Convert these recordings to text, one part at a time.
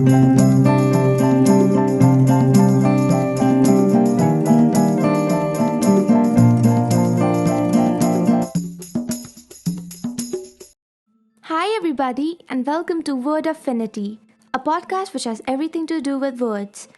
Hi, everybody, and welcome to Word Affinity, a podcast which has everything to do with words.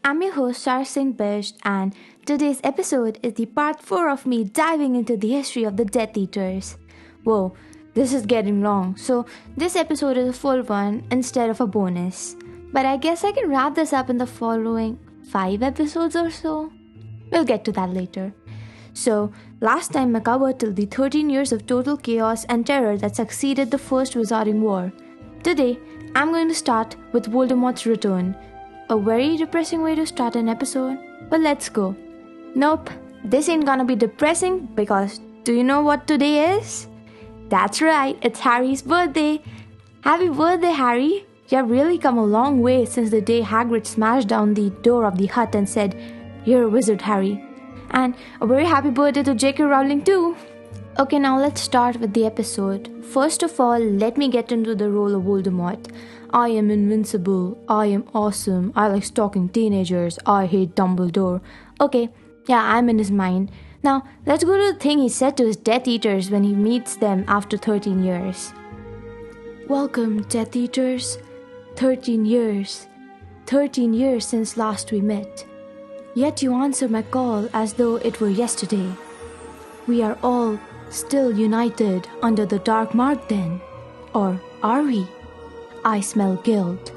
I'm your host, Sarah Singh Bisht, and today's episode is the part 4 of me diving into the history of the Death Eaters. Whoa, this is getting long, so this episode is a full one instead of a bonus. But I guess I can wrap this up in the following 5 episodes or so. We'll get to that later. So, last time I covered till the 13 years of total chaos and terror that succeeded the First Wizarding War. Today, I'm going to start with Voldemort's return. A very depressing way to start an episode, but let's go. Nope, this ain't gonna be depressing because do you know what today is? That's right, it's Harry's birthday. Happy birthday, Harry! You have really come a long way since the day Hagrid smashed down the door of the hut and said, "You're a wizard, Harry." And a very happy birthday to J.K. Rowling too. Okay, now let's start with the episode. First of all, let me get into the role of Voldemort. I am invincible. I am awesome. I like stalking teenagers. I hate Dumbledore. Okay, yeah, I'm in his mind. Now, let's go to the thing he said to his Death Eaters when he meets them after 13 years. "Welcome, Death Eaters. 13 years. 13 years since last we met. Yet you answer my call as though it were yesterday. We are all still united under the dark mark then. Or are we? I smell guilt.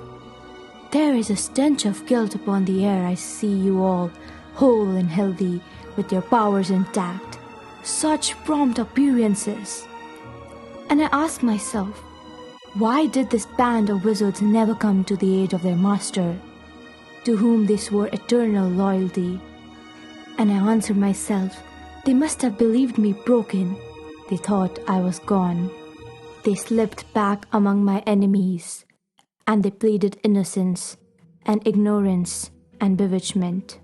There is a stench of guilt upon the air. I see you all, whole and healthy, with your powers intact. Such prompt appearances. And I ask myself, why did this band of wizards never come to the aid of their master, to whom they swore eternal loyalty? And I answer myself, they must have believed me broken. They thought I was gone. They slipped back among my enemies, and they pleaded innocence and ignorance and bewitchment."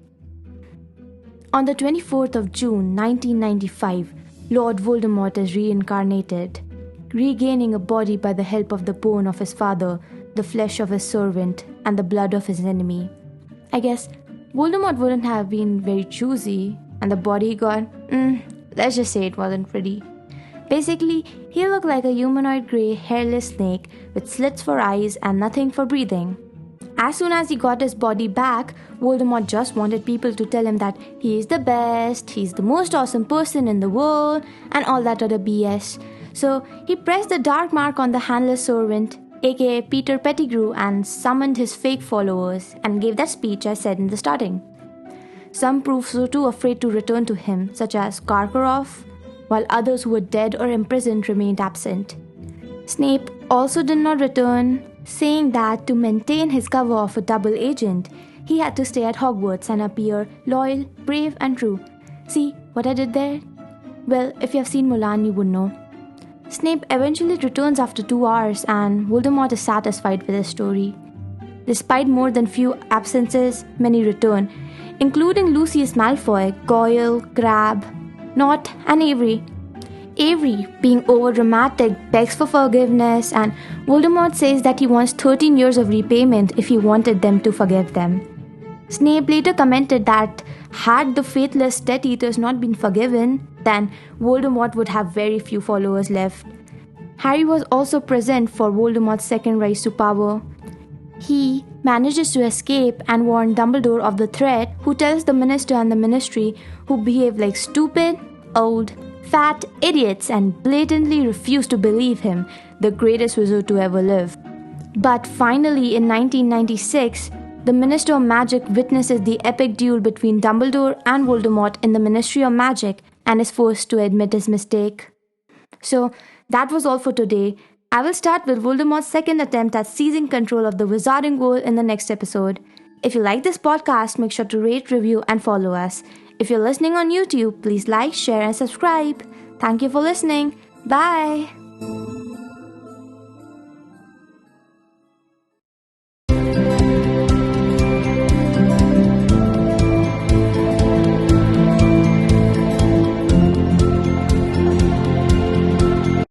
On the 24th of June 1995, Lord Voldemort is reincarnated, regaining a body by the help of the bone of his father, the flesh of his servant, and the blood of his enemy. I guess Voldemort wouldn't have been very choosy, and the body he got, let's just say it wasn't pretty. Basically, he looked like a humanoid grey, hairless snake with slits for eyes and nothing for breathing. As soon as he got his body back, Voldemort just wanted people to tell him that he is the best, he's the most awesome person in the world, and all that other BS. So he pressed the dark mark on the handless servant, aka Peter Pettigrew, and summoned his fake followers and gave that speech I said in the starting. Some proved so too afraid to return to him, such as Karkaroff, while others who were dead or imprisoned remained absent. Snape also did not return, saying that to maintain his cover of a double agent, he had to stay at Hogwarts and appear loyal, brave, and true. See what I did there? Well, if you have seen Mulan, you would know. Snape eventually returns after 2 hours, and Voldemort is satisfied with his story. Despite more than few absences, many return, including Lucius Malfoy, Goyle, Crabbe, Nott, and Avery. Avery, being over-dramatic, begs for forgiveness, and Voldemort says that he wants 13 years of repayment if he wanted them to forgive them. Snape later commented that had the faithless Death Eaters not been forgiven, then Voldemort would have very few followers left. Harry was also present for Voldemort's second rise to power. He manages to escape and warn Dumbledore of the threat, who tells the Minister and the Ministry, who behave like stupid, old, fat idiots and blatantly refuse to believe him, the greatest wizard to ever live. But finally, in 1996, the Minister of Magic witnesses the epic duel between Dumbledore and Voldemort in the Ministry of Magic and is forced to admit his mistake. So, that was all for today. I will start with Voldemort's second attempt at seizing control of the Wizarding World in the next episode. If you like this podcast, make sure to rate, review, and follow us. If you're listening on YouTube, please like, share, and subscribe. Thank you for listening. Bye!